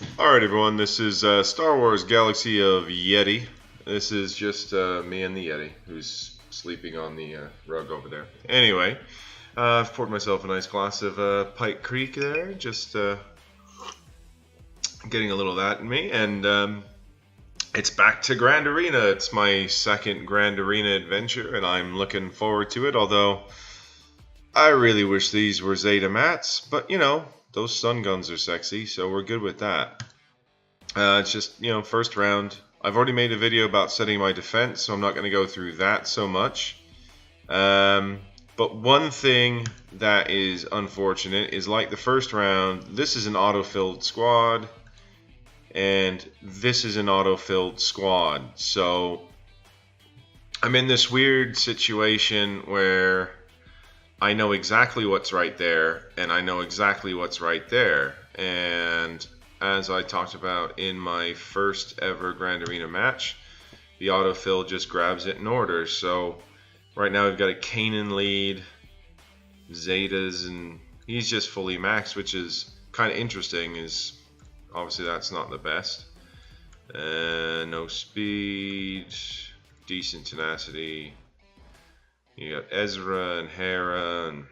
Alright everyone, this is Star Wars Galaxy of Yeti. This is just me and the Yeti, who's sleeping on the rug over there. Anyway, I've poured myself a nice glass of Pike Creek there, just getting a little of that in me, and it's back to Grand Arena. It's my second Grand Arena adventure, and I'm looking forward to it, although I really wish these were Zeta mats, but you know, those stun guns are sexy, so we're good with that. It's just, you know, first round. I've already made a video about setting my defense, so I'm not going to go through that so much. But one thing that is unfortunate is, like the first round, this is an auto-filled squad, and this is an auto-filled squad. So I'm in this weird situation where I know exactly what's right there, and I know exactly what's right there. And as I talked about in my first ever Grand Arena match, the autofill just grabs it in order. So right now we've got a Kanan lead, Zetas, and he's just fully maxed, which is kind of interesting. Is obviously that's not the best. No speed, decent tenacity. You got Ezra and Hera, and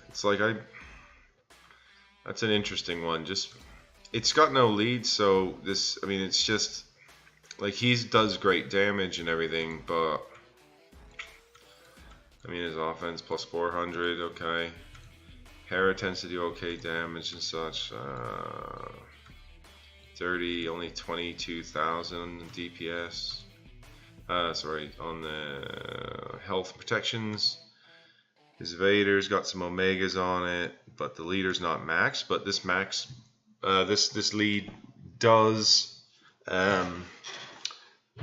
it's like that's an interesting one. Just it's got no lead, so this, I mean, it's just like he does great damage and everything, but I mean his offense plus 400, okay. Hera tends to do okay damage and such. 30, only 22,000 DPS. Sorry, on the health protections. His Vader's got some Omegas on it, but the leader's not maxed. But this this lead does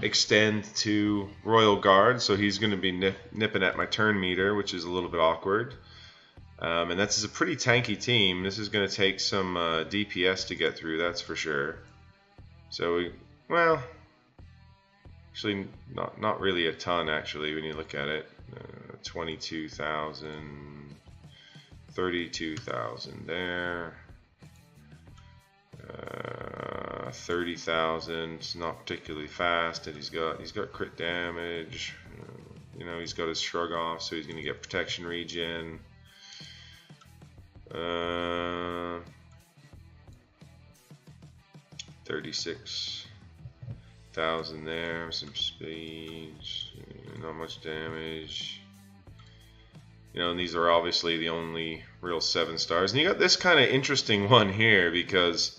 extend to Royal Guard, so he's going to be nipping at my turn meter, which is a little bit awkward. And that's a pretty tanky team. This is going to take some DPS to get through, that's for sure. So well. Actually, not really a ton, actually, when you look at it. 22,000, 32,000 there. 30,000. It's not particularly fast, and he's got crit damage. You know, he's got his shrug off, so he's going to get protection regen. 36,000 there, some speed, not much damage. You know, and these are obviously the only real 7 stars. And you got this kind of interesting one here because,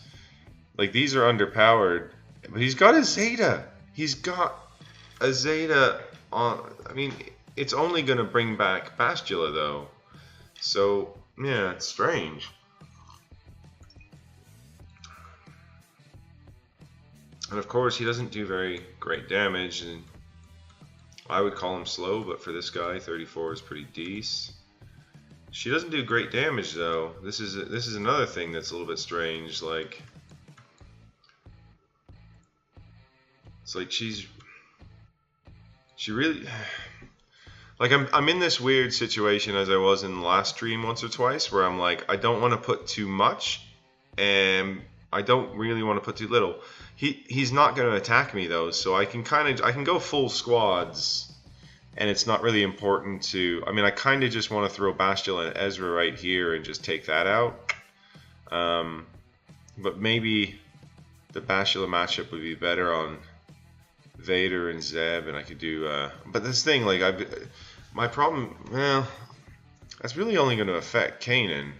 like, these are underpowered, but he's got a Zeta. He's got a Zeta on. I mean, it's only going to bring back Bastila though, so yeah, it's strange. And of course, he doesn't do very great damage, and I would call him slow, but for this guy, 34 is pretty decent. She doesn't do great damage though. This is another thing that's a little bit strange. Like, it's like she really, like, I'm in this weird situation as I was in the last stream once or twice, where I'm like, I don't want to put too much, and I don't really want to put too little. He's not going to attack me though, so I can go full squads, and it's not really important to. I mean, I kind of just want to throw Bastila and Ezra right here and just take that out. But maybe the Bastila matchup would be better on Vader and Zeb, and I could do. But this thing, like, my problem, well, that's really only going to affect Kanan.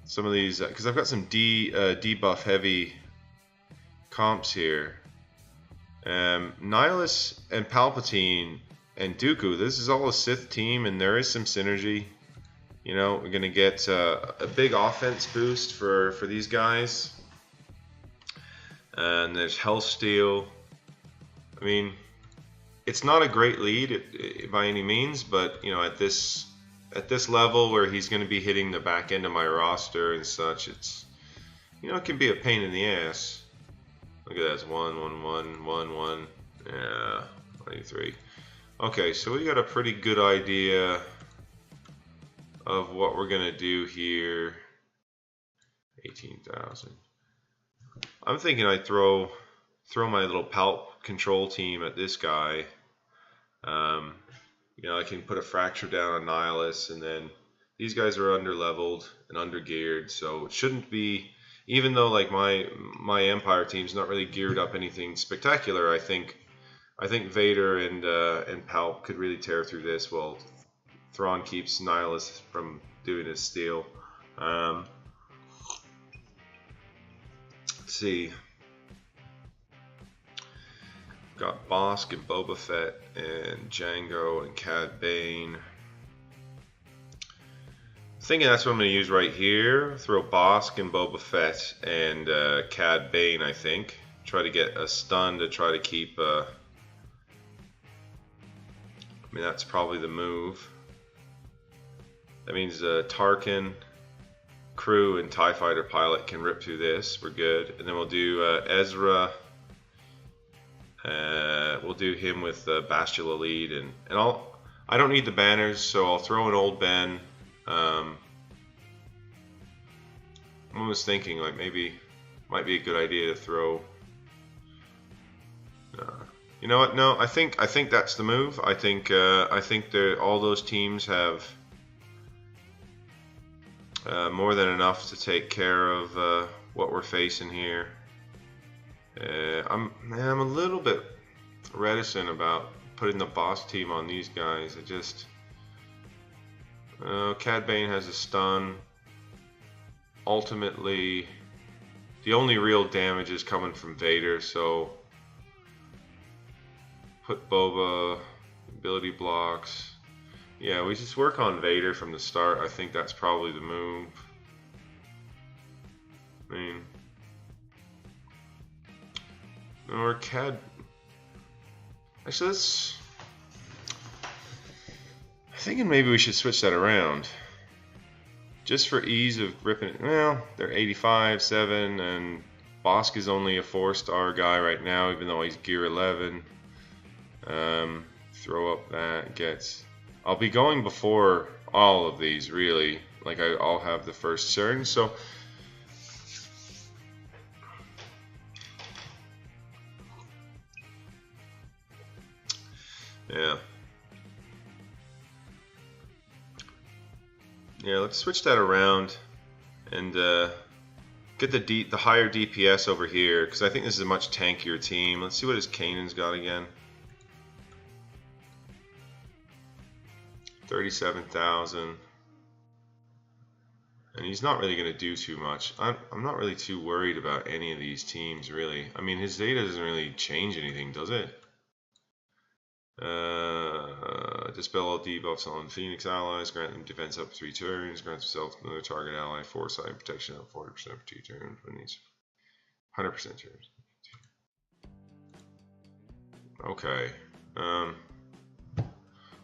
Some of these, because I've got some debuff heavy comps here. Nihilus and Palpatine and Dooku, this is all a Sith team, and there is some synergy. You know, we're going to get a big offense boost for these guys. And there's Hellsteel. I mean, it's not a great lead by any means, but, you know, at this level where he's going to be hitting the back end of my roster and such, it's, you know, it can be a pain in the ass. Look at that, it's 1, 1, 1, 1, 1. Yeah, 23. Okay, so we got a pretty good idea of what we're gonna do here. 18,000. I'm thinking I throw my little palp control team at this guy. You know, I can put a fracture down on Nihilus, and then these guys are under leveled and under geared, so it shouldn't be. Even though like my Empire team's not really geared up anything spectacular, I think Vader and Palp could really tear through this. While Thrawn keeps Nihilus from doing his steal. Let's see. Got Bosk and Boba Fett and Django and Cad Bane. Thinking that's what I'm going to use right here. Throw Bosk and Boba Fett and Cad Bane, I think. Try to get a stun to try to keep... I mean, that's probably the move. That means Tarkin, crew, and TIE Fighter pilot can rip through this. We're good. And then we'll do Ezra... we'll do him with Bastila lead, and I don't need the banners, so I'll throw an old Ben. I was thinking like maybe might be a good idea to throw. You know what? No, I think that's the move. I think all those teams have more than enough to take care of what we're facing here. I'm a little bit reticent about putting the boss team on these guys. It just Cad Bane has a stun. Ultimately, the only real damage is coming from Vader, so put Boba, ability blocks. Yeah, we just work on Vader from the start. I think that's probably the move. I mean, or Cad. Actually, let's. I'm thinking maybe we should switch that around. Just for ease of ripping it. Well, they're 85, 7, and Bosk is only a 4-star guy right now, even though he's gear 11. Throw up that gets. I'll be going before all of these, really. Like, I'll have the first turn, so. Yeah. Yeah, let's switch that around and get the higher DPS over here, because I think this is a much tankier team. Let's see what his Kanan's got again. 37,000. And he's not really going to do too much. I'm not really too worried about any of these teams, really. I mean, his data doesn't really change anything, does it? Dispel all debuffs on Phoenix allies, grant them defense up 3 turns, grant himself another target ally foresight protection up 40% for 2 turns when he's 100% turns. Okay.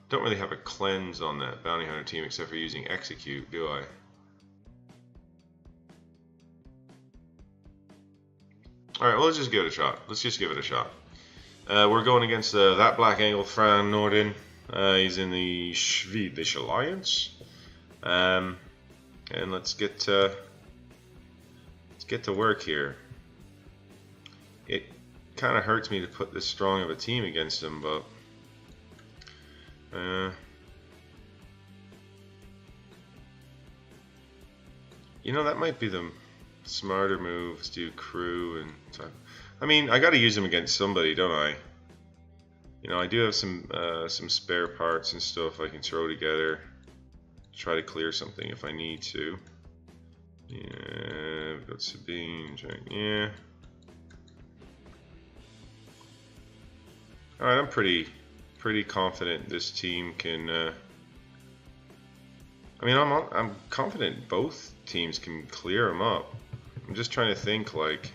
Don't really have a cleanse on that bounty hunter team except for using execute, do I? Alright, well, let's just give it a shot. Let's just give it a shot. We're going against that Black Angle Fran Norden. He's in the Swedish Alliance. And let's get to work here. It kind of hurts me to put this strong of a team against him, but you know, that might be the smarter move. Let's do crew and time. I mean, I got to use him against somebody, don't I? You know, I do have some spare parts and stuff I can throw together to try to clear something if I need to. Yeah, we've got Sabine. Yeah. All right, I'm pretty confident this team can. I mean, I'm confident both teams can clear them up. I'm just trying to think, like,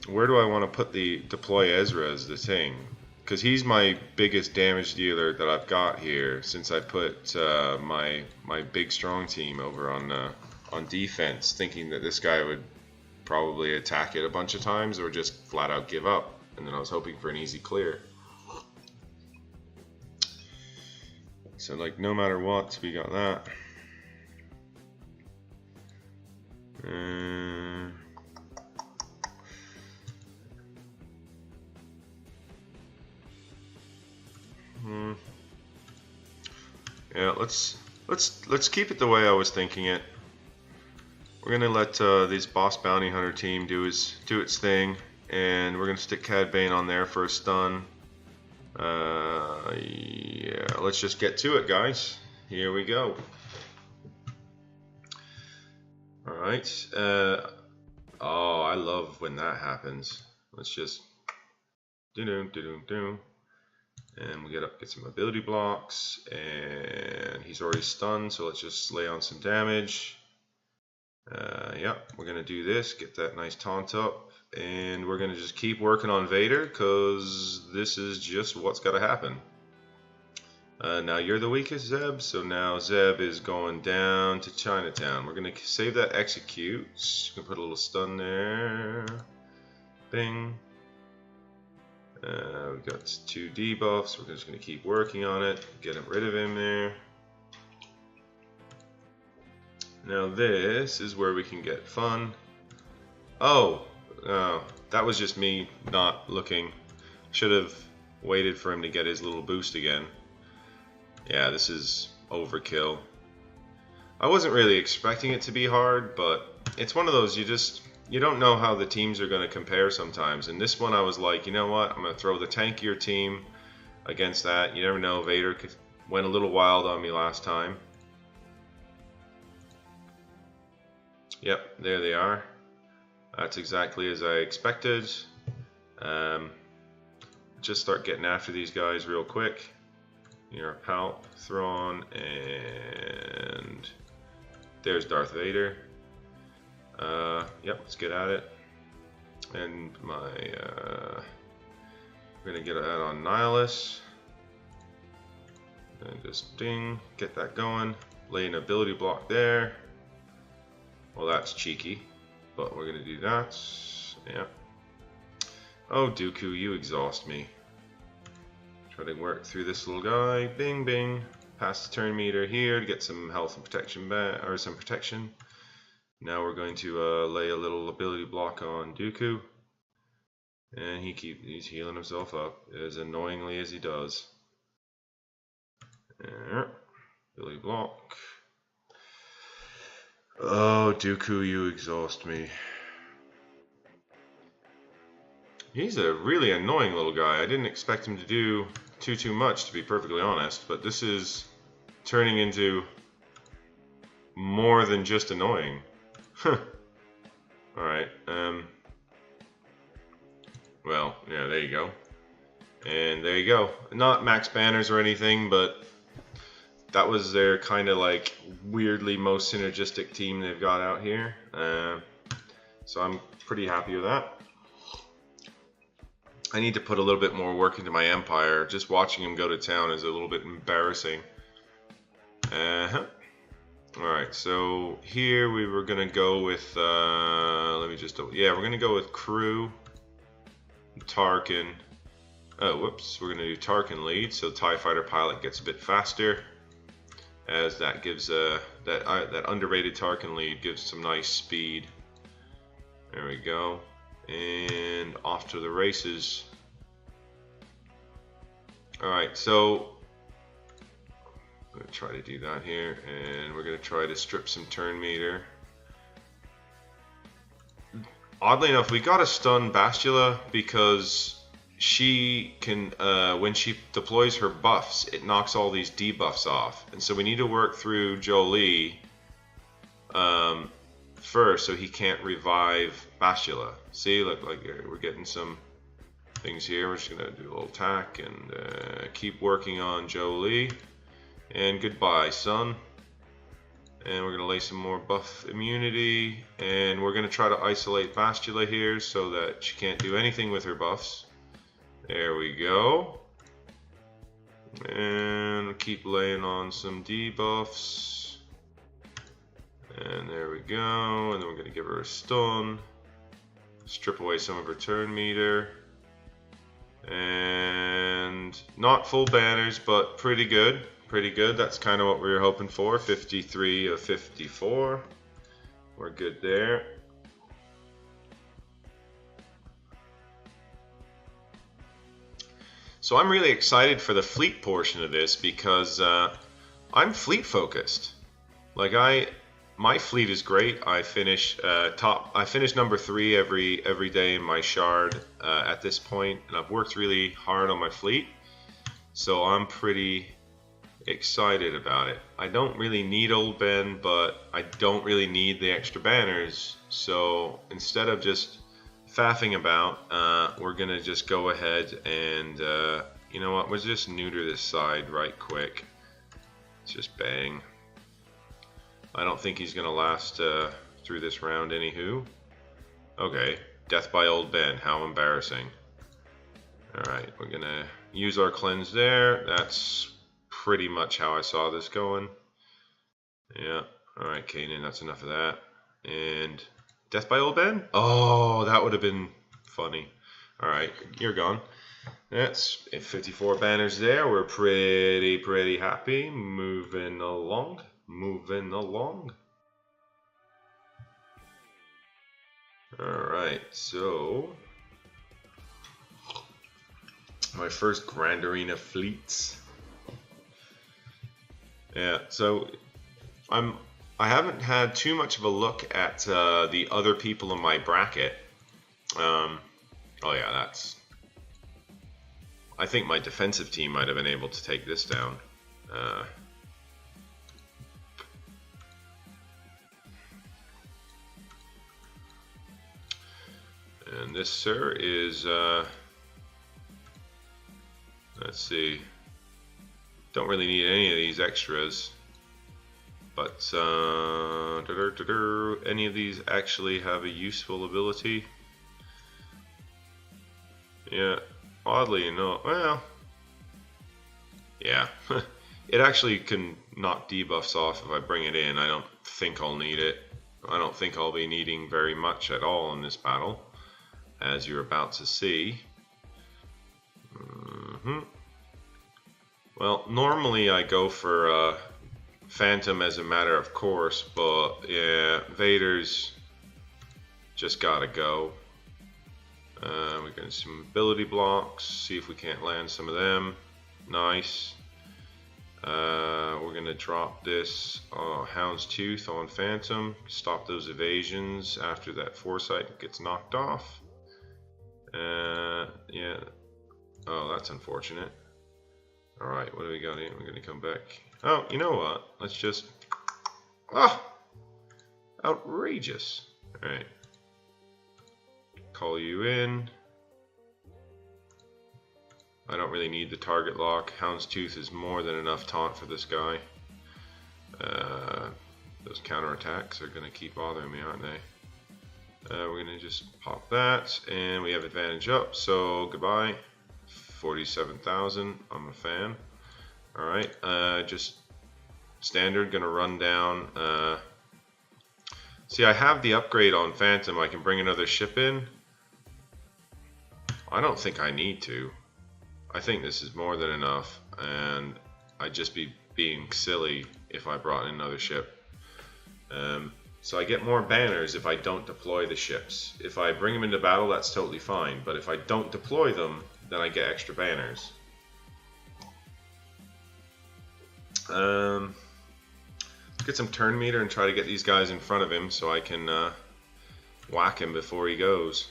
where do I want to put deploy Ezra as the thing? Because he's my biggest damage dealer that I've got here since I put my big strong team over on defense, thinking that this guy would probably attack it a bunch of times or just flat out give up, and then I was hoping for an easy clear. so like no matter what, we got that. Yeah, let's keep it the way I was thinking it. We're gonna let this boss bounty hunter team do its thing, and we're gonna stick Cad Bane on there for a stun. Yeah, let's just get to it, guys. Here we go. All right. Oh, I love when that happens. Let's just do. And we get some ability blocks, and he's already stunned, so let's just lay on some damage. Yep, we're gonna do this, get that nice taunt up, and we're gonna just keep working on Vader, because this is just what's gotta happen. Now you're the weakest, Zeb, so now Zeb is going down to Chinatown. We're gonna save that execute. Gonna put a little stun there. Bing. We've got 2 debuffs. We're just going to keep working on it, get rid of him there. Now this is where we can get fun. Oh, that was just me not looking. Should have waited for him to get his little boost again. Yeah, this is overkill. I wasn't really expecting it to be hard, but it's one of those you don't know how the teams are going to compare sometimes. And this one I was like, you know what? I'm going to throw the tankier team against that. You never know. Vader went a little wild on me last time. Yep, there they are. That's exactly as I expected. Just start getting after these guys real quick. Your Palp, Thrawn, and there's Darth Vader. Yep, let's get at it. And we're gonna get that on Nihilus. And just ding, get that going. Lay an ability block there. Well, that's cheeky, but we're gonna do that. Yeah. Oh, Dooku, you exhaust me. Try to work through this little guy. Bing, bing. Pass the turn meter here to get some health and protection back, or some protection. Now we're going to lay a little ability block on Dooku, and he's healing himself up as annoyingly as he does. Ability block. Oh, Dooku, you exhaust me. He's a really annoying little guy. I didn't expect him to do too much, to be perfectly honest, but this is turning into more than just annoying. Alright, well, yeah, there you go. And there you go. Not max banners or anything, but that was their kind of like weirdly most synergistic team they've got out here. So I'm pretty happy with that. I need to put a little bit more work into my Empire. Just watching him go to town is a little bit embarrassing. Alright, so here we were going to go with, we're going to go with Crew, Tarkin. Oh, whoops, we're going to do Tarkin lead, so TIE Fighter pilot gets a bit faster, as that gives, that underrated Tarkin lead gives some nice speed. There we go. And off to the races. Alright, so I'm going to try to do that here, and we're going to try to strip some turn meter. Oddly enough, we got to stun Bastila because she can, when she deploys her buffs, it knocks all these debuffs off. And so we need to work through Jolie first so he can't revive Bastila. See, look, like we're getting some things here. We're just going to do a little attack and keep working on Jolie. And goodbye, son. And we're going to lay some more buff immunity. And we're going to try to isolate Bastila here so that she can't do anything with her buffs. There we go. And keep laying on some debuffs. And there we go. And then we're going to give her a stun. Strip away some of her turn meter. And not full banners, but pretty good. pretty good. That's kind of what we were hoping for. 53 of 54. We're good there. So I'm really excited for the fleet portion of this because I'm fleet focused. Like my fleet is great. I finish I finish number 3 every day in my shard at this point, and I've worked really hard on my fleet. So I'm pretty excited about it. I don't really need Old Ben, but I don't really need the extra banners. So instead of just faffing about, we're gonna just go ahead and you know what? We'll just neuter this side right quick. Let's just bang. I don't think he's gonna last through this round, anywho. Okay, death by Old Ben. How embarrassing. All right, we're gonna use our cleanse there. That's pretty much how I saw this going. Yeah. All right, Kanan, that's enough of that. And death by Old Ben? Oh, that would have been funny. All right, you're gone. That's 54 banners there. We're pretty happy. Moving along. All right, so my first Grand Arena fleets. Yeah, so I haven't had too much of a look at the other people in my bracket. Oh yeah, that's. I think my defensive team might have been able to take this down. And this, sir, is. Let's see. Don't really need any of these extras, but any of these actually have a useful ability? Yeah, oddly enough, well, yeah, it actually can knock debuffs off if I bring it in. I don't think I'll need it. I don't think I'll be needing very much at all in this battle, as you're about to see. Well, normally I go for Phantom as a matter of course, but yeah, Vader's just gotta go. We got some ability blocks, see if we can't land some of them. Nice. We're gonna drop this Hound's Tooth on Phantom, stop those evasions after that Foresight gets knocked off. Yeah. Oh, that's unfortunate. Alright, what do we got here? We're gonna come back. Oh, you know what? Let's just. Ah! Outrageous. Alright. Call you in. I don't really need the target lock. Hound's Tooth is more than enough taunt for this guy. Those counterattacks are gonna keep bothering me, aren't they? We're gonna just pop that, and we have advantage up, so goodbye. 47,000. I'm a fan. Alright, just standard, gonna run down. See, I have the upgrade on Phantom. I can bring another ship in. I don't think I need to. I think this is more than enough, and I'd just be being silly if I brought in another ship. So I get more banners if I don't deploy the ships. If I bring them into battle, that's totally fine, but if I don't deploy them, then I get extra banners. Let's get some turn meter and try to get these guys in front of him so I can whack him before he goes.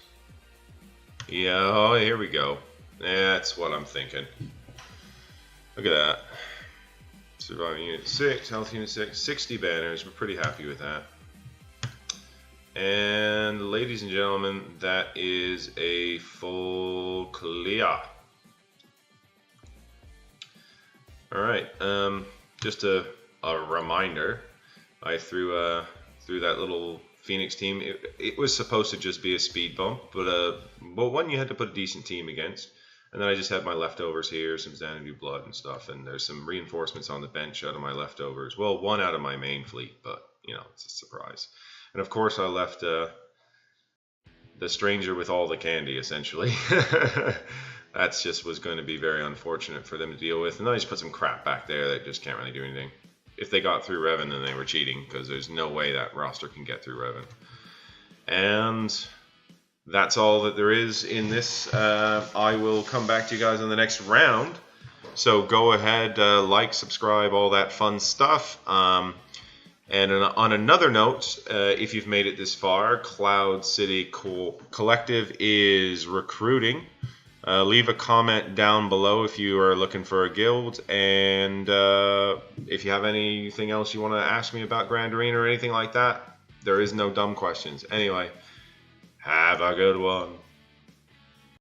Yeah, oh, here we go. That's what I'm thinking. Look at that. Surviving unit 6, health unit 6, 60 banners. We're pretty happy with that. And ladies and gentlemen, that is a full clear. Alright, just a reminder, I threw that little Phoenix team. It was supposed to just be a speed bump, but one you had to put a decent team against. And then I just had my leftovers here, some Xanadu blood and stuff, and there's some reinforcements on the bench out of my leftovers. Well, one out of my main fleet, but, you know, it's a surprise. And of course I left the stranger with all the candy, essentially. That's just was going to be very unfortunate for them to deal with. And then they just put some crap back there that just can't really do anything. If they got through Revan, then they were cheating, because there's no way that roster can get through Revan. And that's all that there is in this. I will come back to you guys on the next round. So go ahead, like, subscribe, all that fun stuff. And on another note, if you've made it this far, Cloud City Collective is recruiting. Leave a comment down below if you are looking for a guild, and if you have anything else you want to ask me about Grand Arena or anything like that, there is no dumb questions. Anyway, have a good one.